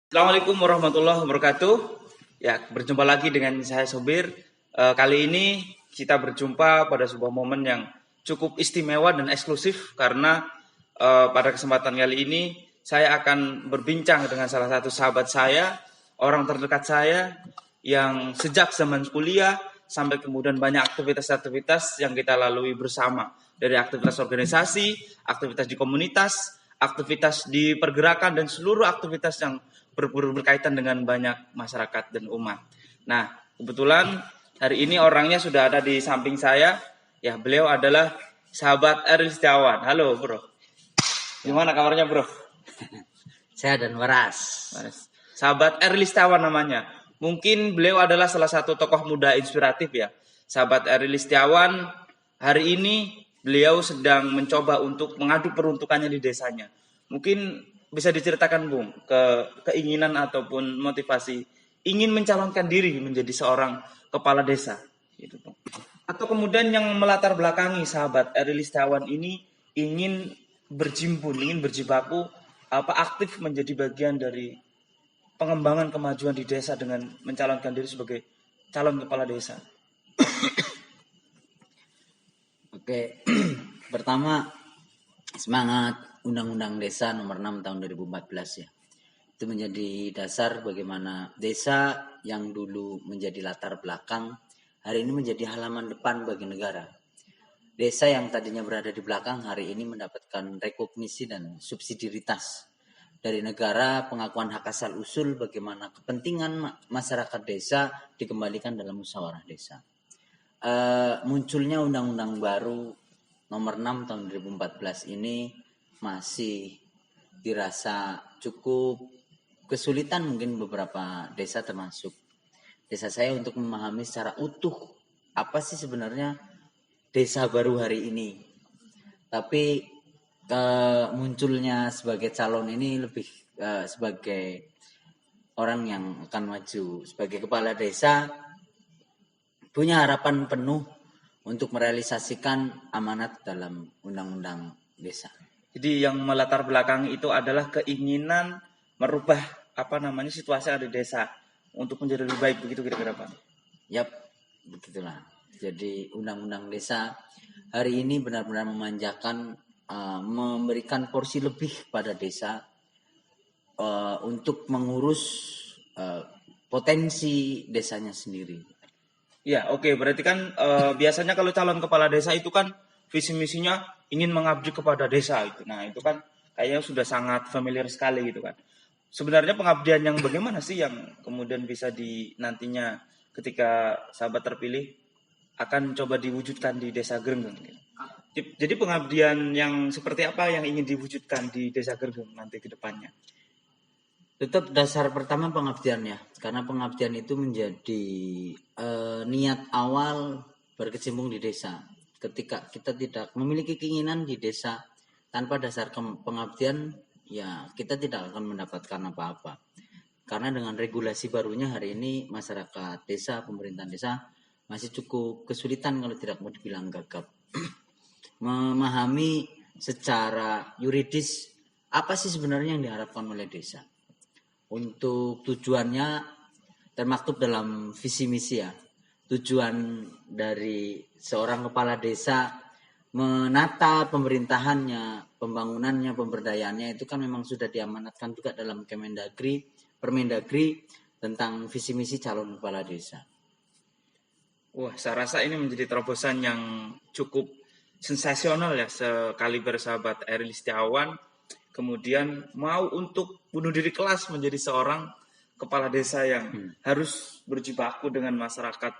Assalamualaikum warahmatullahi wabarakatuh. Ya, berjumpa lagi dengan saya Sobir. Kali ini kita berjumpa pada sebuah momen yang cukup istimewa dan eksklusif karena pada kesempatan kali ini saya akan berbincang dengan salah satu sahabat saya, orang terdekat saya yang sejak zaman kuliah sampai kemudian banyak aktivitas-aktivitas yang kita lalui bersama, dari aktivitas organisasi, aktivitas di komunitas, aktivitas di pergerakan dan seluruh aktivitas yang berkaitan dengan banyak masyarakat dan umat. Nah, kebetulan hari ini orangnya sudah ada di samping saya. Ya, beliau adalah sahabat Eril Setiawan. Halo, Bro. Gimana kabarnya, Bro? Sehat dan waras. Sahabat Eril Setiawan namanya. Mungkin beliau adalah salah satu tokoh muda inspiratif ya. Sahabat Eril Setiawan, hari ini beliau sedang mencoba untuk mengadu peruntukannya di desanya. Mungkin bisa diceritakan, Bung, keinginan ataupun motivasi ingin mencalonkan diri menjadi seorang kepala desa, gitu, Bung. Atau kemudian yang melatar belakangi sahabat Eril Setiawan ini ingin berjimbun, ingin berjibaku, aktif menjadi bagian dari pengembangan kemajuan di desa dengan mencalonkan diri sebagai calon kepala desa. Oke, pertama semangat Undang-Undang Desa Nomor 6 Tahun 2014 ya. Itu menjadi dasar bagaimana desa yang dulu menjadi latar belakang hari ini menjadi halaman depan bagi negara. Desa yang tadinya berada di belakang hari ini mendapatkan rekognisi dan subsidiaritas dari negara, pengakuan hak asal usul, bagaimana kepentingan masyarakat desa dikembalikan dalam musyawarah desa. Munculnya undang-undang baru nomor 6 tahun 2014 ini masih dirasa cukup kesulitan mungkin beberapa desa termasuk desa saya untuk memahami secara utuh apa sih sebenarnya desa baru hari ini. Tapi munculnya sebagai calon ini lebih sebagai orang yang akan maju sebagai kepala desa punya harapan penuh untuk merealisasikan amanat dalam undang-undang desa. Jadi yang melatar belakang itu adalah keinginan merubah situasi ada di desa untuk menjadi lebih baik, begitu kira-kira, Pak? Yap, begitulah. Jadi undang-undang desa hari ini benar-benar memanjakan, memberikan porsi lebih pada desa untuk mengurus potensi desanya sendiri. Ya, oke. Berarti kan biasanya kalau calon kepala desa itu kan visi misinya ingin mengabdi kepada desa itu. Nah, itu kan kayaknya sudah sangat familiar sekali gitu kan. Sebenarnya pengabdian yang bagaimana sih yang kemudian bisa nantinya ketika sahabat terpilih akan coba diwujudkan di Desa Grenggeng? Jadi pengabdian yang seperti apa yang ingin diwujudkan di Desa Grenggeng nanti ke depannya? Tetap dasar pertama pengabdiannya, karena pengabdian itu menjadi niat awal berkecimpung di desa. Ketika kita tidak memiliki keinginan di desa tanpa dasar pengabdian, ya kita tidak akan mendapatkan apa-apa. Karena dengan regulasi barunya hari ini masyarakat desa, pemerintahan desa masih cukup kesulitan kalau tidak mau dibilang gagap memahami secara yuridis apa sih sebenarnya yang diharapkan oleh desa. Untuk tujuannya termaktub dalam visi misi ya. Tujuan dari seorang kepala desa menata pemerintahannya, pembangunannya, pemberdayaannya itu kan memang sudah diamanatkan juga dalam Kemendagri, Permendagri tentang visi misi calon kepala desa. Wah, saya rasa ini menjadi terobosan yang cukup sensasional ya, sekaliber sahabat Eril Setiawan kemudian mau untuk bunuh diri kelas menjadi seorang kepala desa yang harus berjibaku dengan masyarakat,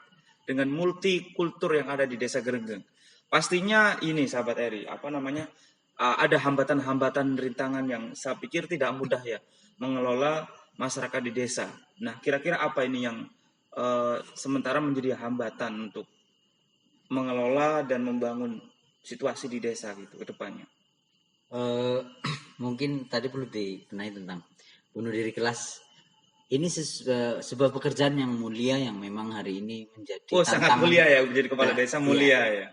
dengan multikultur yang ada di Desa Grenggeng. Pastinya ini sahabat Eri, ada hambatan-hambatan rintangan yang saya pikir tidak mudah ya mengelola masyarakat di desa. Nah, kira-kira apa ini yang sementara menjadi hambatan untuk mengelola dan membangun situasi di desa gitu ke depannya? Mungkin tadi perlu dibenahi tentang bunuh diri kelas. Ini sebuah pekerjaan yang mulia yang memang hari ini menjadi tantangan. Sangat mulia ya menjadi kepala desa, mulia ya.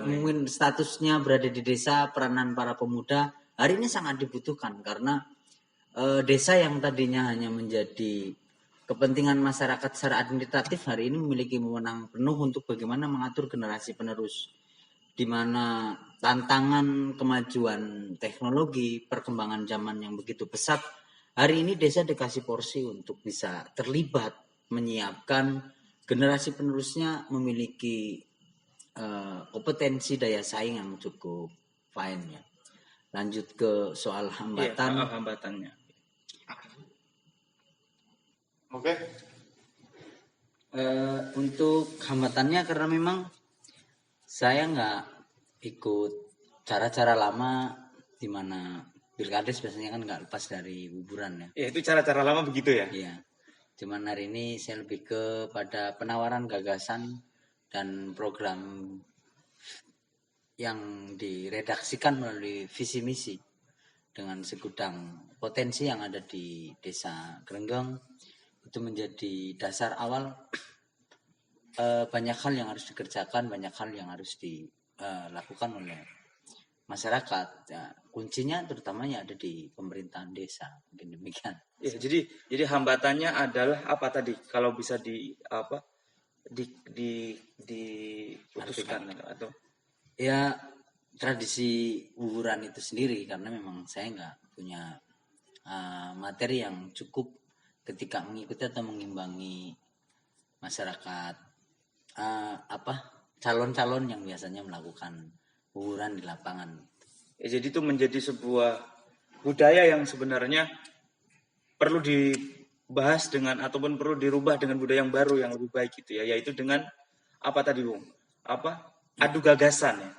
Mungkin statusnya berada di desa, peranan para pemuda hari ini sangat dibutuhkan karena desa yang tadinya hanya menjadi kepentingan masyarakat secara administratif hari ini memiliki wewenang penuh untuk bagaimana mengatur generasi penerus, di mana tantangan kemajuan teknologi, perkembangan zaman yang begitu pesat, hari ini desa dikasih porsi untuk bisa terlibat menyiapkan generasi penerusnya memiliki kompetensi daya saing yang cukup fine ya. Lanjut ke soal hambatan. Iya, hambatannya. Oke. Untuk hambatannya karena memang saya nggak ikut cara-cara lama di mana pilkades biasanya kan nggak lepas dari hiburan ya. Ya, itu cara-cara lama begitu ya. Iya. Cuman hari ini saya lebih kepada penawaran gagasan dan program yang diredaksikan melalui visi misi dengan segudang potensi yang ada di Desa Grenggeng. Itu menjadi dasar awal banyak hal yang harus dikerjakan, banyak hal yang harus dilakukan oleh masyarakat. Ya, kuncinya terutamanya ada di pemerintahan desa. Mungkin demikian. Ya, jadi hambatannya adalah apa tadi? Kalau bisa diputuskan atau ya tradisi wuburan itu sendiri, karena memang saya nggak punya materi yang cukup ketika mengikuti atau mengimbangi masyarakat calon-calon yang biasanya melakukan wuburan di lapangan. Ya, jadi itu menjadi sebuah budaya yang sebenarnya perlu dibahas dengan ataupun perlu dirubah dengan budaya yang baru yang lebih baik gitu ya, yaitu dengan apa tadi Bung? Adu gagasan ya.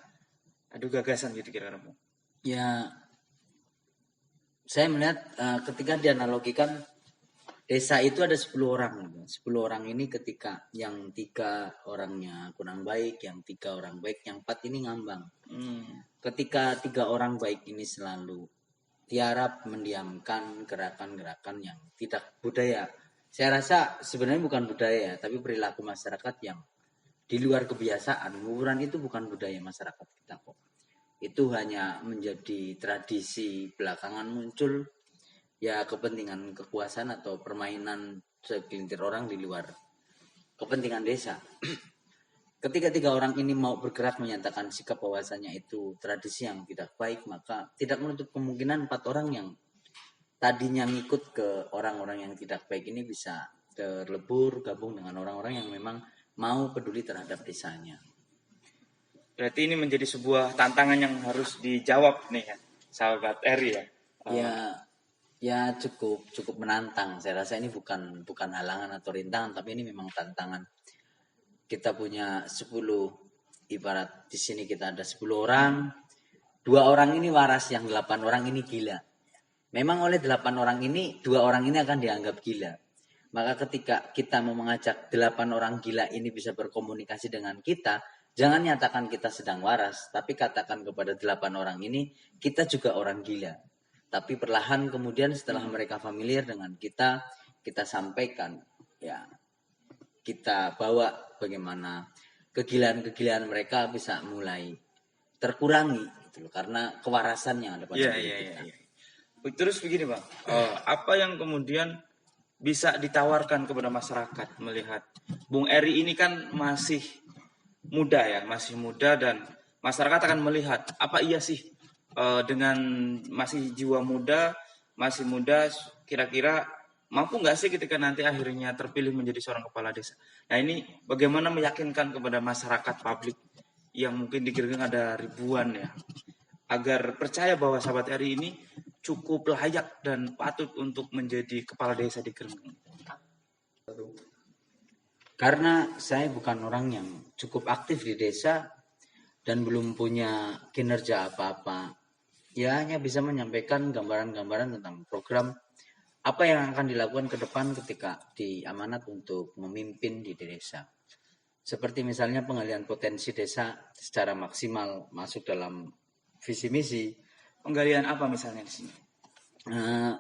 Adu gagasan gitu kira-kira Bung. Ya, saya melihat ketika dianalogikan desa itu ada 10 orang. 10 orang ini ketika yang 3 orangnya kurang baik, yang 3 orang baik, yang 4 ini ngambang. Ketika 3 orang baik ini selalu tiarap mendiamkan gerakan-gerakan yang tidak budaya. Saya rasa sebenarnya bukan budaya, tapi perilaku masyarakat yang di luar kebiasaan. Wuburan itu bukan budaya masyarakat kita kok. Itu hanya menjadi tradisi belakangan muncul ya kepentingan kekuasaan atau permainan segelintir orang di luar kepentingan desa. Ketika 3 orang ini mau bergerak menyatakan sikap bahwasanya itu tradisi yang tidak baik, maka tidak menutup kemungkinan 4 orang yang tadinya ngikut ke orang-orang yang tidak baik ini bisa terlebur gabung dengan orang-orang yang memang mau peduli terhadap desanya. Berarti ini menjadi sebuah tantangan yang harus dijawab nih ya, sahabat Eri ya. Ya cukup menantang. Saya rasa ini bukan halangan atau rintangan, tapi ini memang tantangan. Kita punya 10, ibarat di sini kita ada 10 orang, 2 orang ini waras, yang 8 orang ini gila. Memang oleh 8 orang ini, 2 orang ini akan dianggap gila. Maka ketika kita mau mengajak 8 orang gila ini bisa berkomunikasi dengan kita, jangan nyatakan kita sedang waras, tapi katakan kepada 8 orang ini, kita juga orang gila. Tapi perlahan kemudian setelah mereka familiar dengan kita sampaikan, ya kita bawa bagaimana kegilaan-kegilaan mereka bisa mulai terkurangi gitu loh, karena kewarasan yang ada pada diri kita. Terus begini Bang, apa yang kemudian bisa ditawarkan kepada masyarakat melihat Bung Eri ini kan masih muda ya, masih muda, dan masyarakat akan melihat apa iya sih dengan masih jiwa muda, masih muda, kira-kira mampu nggak sih ketika nanti akhirnya terpilih menjadi seorang kepala desa. Nah ini bagaimana meyakinkan kepada masyarakat publik yang mungkin di Grenggeng ada ribuan ya, agar percaya bahwa sahabat Eri ini cukup layak dan patut untuk menjadi kepala desa di Grenggeng. Karena saya bukan orang yang cukup aktif di desa dan belum punya kinerja apa-apa, ya hanya bisa menyampaikan gambaran-gambaran tentang program apa yang akan dilakukan ke depan ketika diamanat untuk memimpin di desa. Seperti misalnya penggalian potensi desa secara maksimal masuk dalam visi misi. Penggalian apa misalnya di sini?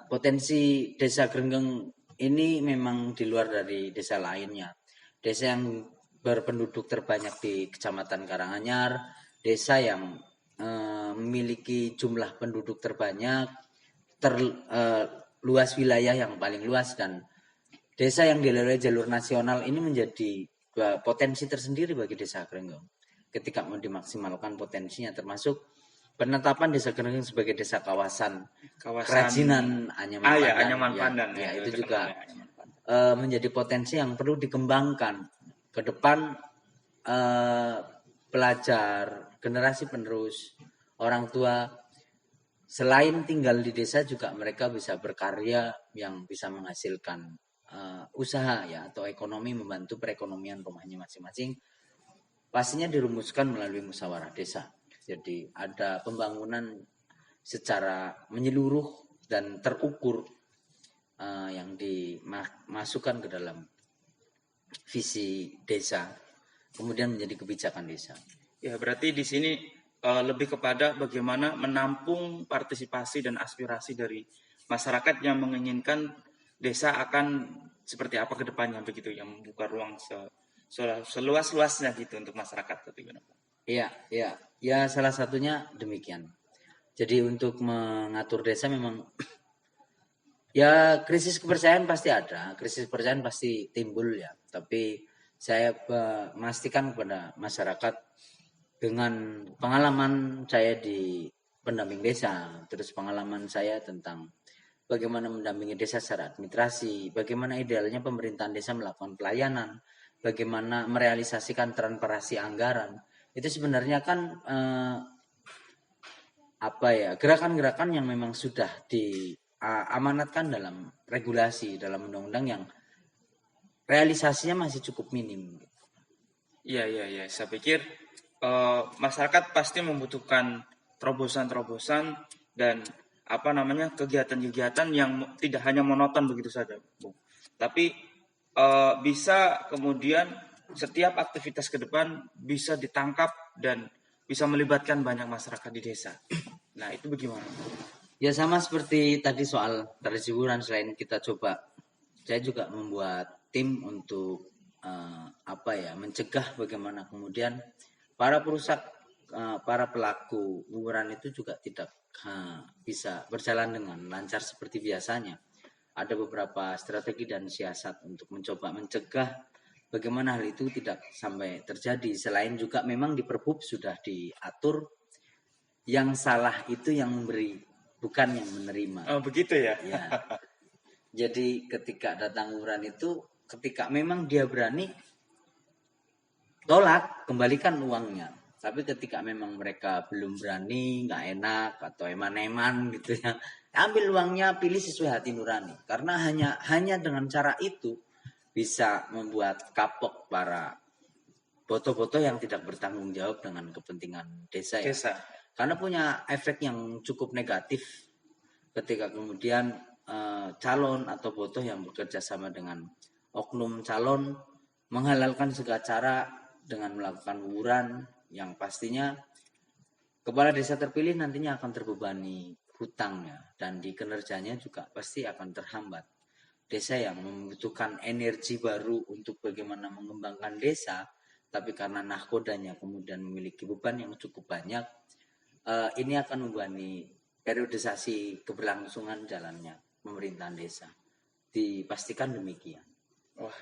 Potensi desa Grenggeng ini memang di luar dari desa lainnya. Desa yang berpenduduk terbanyak di Kecamatan Karanganyar, desa yang memiliki jumlah penduduk terbanyak, luas wilayah yang paling luas, dan desa yang dilalui jalur nasional ini menjadi potensi tersendiri bagi Desa Grenggong. Ketika mau dimaksimalkan potensinya, termasuk penetapan Desa Grenggong sebagai desa kawasan kerajinan Anyaman ya, Pandan, Anyaman Pandan ya, ya, itu terkenal juga ya, Anyaman Pandan. menjadi potensi yang perlu dikembangkan ke depan. Pelajar, generasi penerus, orang tua, selain tinggal di desa juga mereka bisa berkarya yang bisa menghasilkan usaha ya, atau ekonomi, membantu perekonomian rumahnya masing-masing. Pastinya dirumuskan melalui musyawarah desa. Jadi ada pembangunan secara menyeluruh dan terukur yang dimasukkan ke dalam visi desa, kemudian menjadi kebijakan desa. Ya, berarti di sini lebih kepada bagaimana menampung partisipasi dan aspirasi dari masyarakat yang menginginkan desa akan seperti apa ke depannya, begitu, yang membuka ruang seluas-luasnya gitu untuk masyarakat. Iya, salah satunya demikian. Jadi untuk mengatur desa memang ya krisis kepercayaan pasti ada, krisis kepercayaan pasti timbul ya. Tapi saya memastikan kepada masyarakat dengan pengalaman saya di pendamping desa, terus pengalaman saya tentang bagaimana mendampingi desa secara administrasi, bagaimana idealnya pemerintahan desa melakukan pelayanan, bagaimana merealisasikan transparansi anggaran. Itu sebenarnya kan gerakan-gerakan yang memang sudah diamanatkan dalam regulasi, dalam undang-undang yang realisasinya masih cukup minim. Iya. Saya pikir masyarakat pasti membutuhkan terobosan-terobosan dan kegiatan-kegiatan yang tidak hanya monoton begitu saja, Bung. Tapi bisa kemudian setiap aktivitas ke depan bisa ditangkap dan bisa melibatkan banyak masyarakat di desa. Nah, itu bagaimana? Ya sama seperti tadi soal tradisi hiburan, selain kita coba, saya juga membuat tim untuk mencegah bagaimana kemudian para perusak, para pelaku hiburan itu juga tidak bisa berjalan dengan lancar seperti biasanya. Ada beberapa strategi dan siasat untuk mencoba mencegah bagaimana hal itu tidak sampai terjadi. Selain juga memang di Perbup sudah diatur yang salah itu yang memberi, bukan yang menerima. Oh, begitu ya? Ya. Jadi ketika datang hiburan itu, ketika memang dia berani, tolak, kembalikan uangnya. Tapi ketika memang mereka belum berani, nggak enak atau eman-eman gitu ya, ambil uangnya, pilih sesuai hati nurani. Karena hanya dengan cara itu bisa membuat kapok para boto-boto yang tidak bertanggung jawab dengan kepentingan desa ya. Karena punya efek yang cukup negatif ketika kemudian calon atau boto yang bekerja sama dengan oknum calon menghalalkan segala cara dengan melakukan hiburan yang pastinya kepala desa terpilih nantinya akan terbebani hutangnya, dan di kinerjanya juga pasti akan terhambat. Desa yang membutuhkan energi baru untuk bagaimana mengembangkan desa, tapi karena nahkodanya kemudian memiliki beban yang cukup banyak, ini akan membebani periodisasi keberlangsungan jalannya pemerintahan desa. Dipastikan demikian. Wah,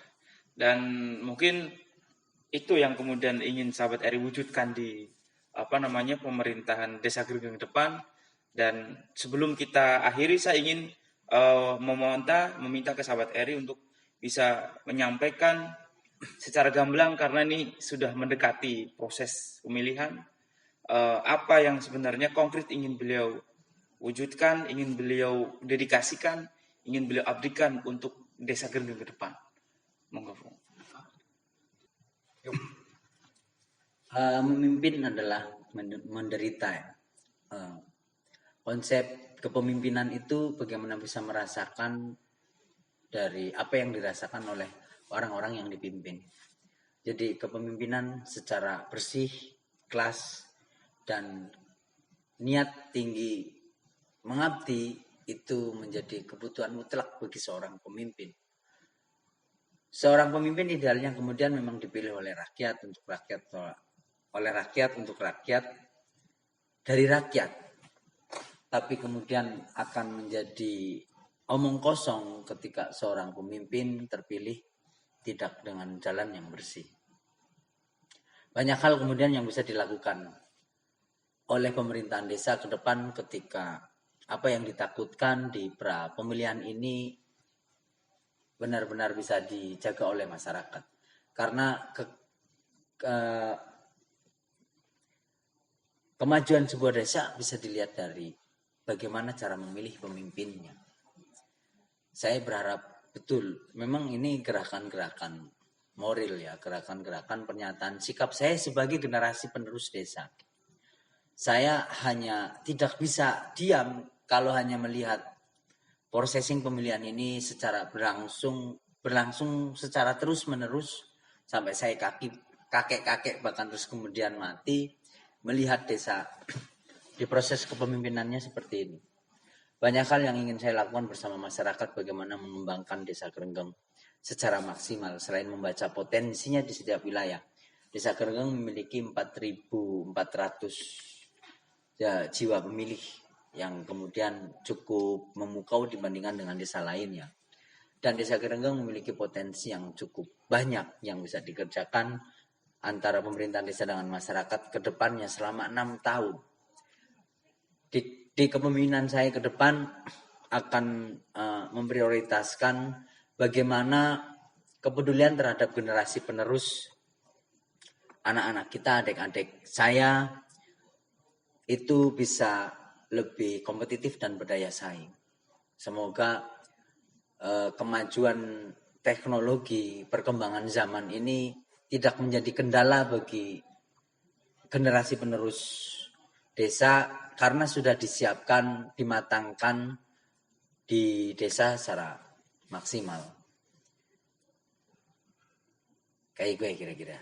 dan mungkin itu yang kemudian ingin sahabat Eri wujudkan di pemerintahan Desa Grenggong depan. Dan sebelum kita akhiri, saya ingin meminta ke sahabat Eri untuk bisa menyampaikan secara gamblang, karena ini sudah mendekati proses pemilihan, apa yang sebenarnya konkret ingin beliau wujudkan, ingin beliau dedikasikan, ingin beliau abdikan untuk Desa Grenggong ke depan. Monggo. Memimpin adalah menderita ya. Konsep kepemimpinan itu bagaimana bisa merasakan dari apa yang dirasakan oleh orang-orang yang dipimpin. Jadi kepemimpinan secara bersih, ikhlas, dan niat tinggi mengabdi itu menjadi kebutuhan mutlak bagi seorang pemimpin. Seorang pemimpin idealnya kemudian memang dipilih oleh rakyat untuk rakyat, untuk rakyat, dari rakyat. Tapi kemudian akan menjadi omong kosong ketika seorang pemimpin terpilih tidak dengan jalan yang bersih. Banyak hal kemudian yang bisa dilakukan oleh pemerintahan desa ke depan ketika apa yang ditakutkan di pra pemilihan ini benar-benar bisa dijaga oleh masyarakat. Karena kemajuan sebuah desa bisa dilihat dari bagaimana cara memilih pemimpinnya. Saya berharap betul, memang ini gerakan-gerakan moral ya, gerakan-gerakan pernyataan sikap saya sebagai generasi penerus desa. Saya hanya tidak bisa diam kalau hanya melihat processing pemilihan ini secara berlangsung secara terus-menerus sampai saya kakek-kakek bahkan terus kemudian mati melihat desa di proses kepemimpinannya seperti ini. Banyak hal yang ingin saya lakukan bersama masyarakat bagaimana mengembangkan Desa Gregenggeng secara maksimal selain membaca potensinya di setiap wilayah. Desa Gregenggeng memiliki 4.400 jiwa pemilih yang kemudian cukup memukau dibandingkan dengan desa lainnya. Dan Desa Gregenggeng memiliki potensi yang cukup banyak yang bisa dikerjakan antara pemerintahan desa dengan masyarakat ke depannya selama 6 tahun. Di kepemimpinan saya ke depan akan memprioritaskan bagaimana kepedulian terhadap generasi penerus anak-anak kita, adik-adik saya itu bisa lebih kompetitif dan berdaya saing. Semoga kemajuan teknologi, perkembangan zaman ini tidak menjadi kendala bagi generasi penerus desa karena sudah disiapkan, dimatangkan di desa secara maksimal. Kayak gue kira-kira.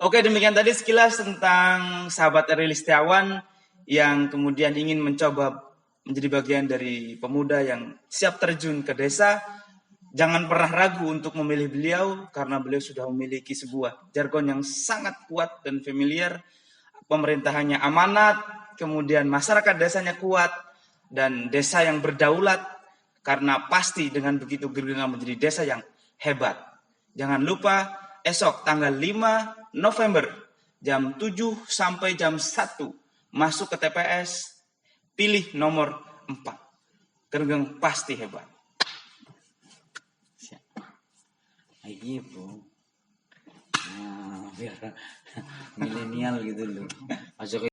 Oke, demikian tadi sekilas tentang sahabat Eril Setiawan yang kemudian ingin mencoba menjadi bagian dari pemuda yang siap terjun ke desa. Jangan pernah ragu untuk memilih beliau karena beliau sudah memiliki sebuah jargon yang sangat kuat dan familiar. Pemerintahannya amanat, kemudian masyarakat desanya kuat, dan desa yang berdaulat, karena pasti dengan begitu Gregenggeng menjadi desa yang hebat. Jangan lupa esok tanggal 5 November jam 7 sampai jam 1 masuk ke TPS, pilih nomor 4. Gregenggeng pasti hebat. Lagi bro, biar milenial gitu loh. Masuk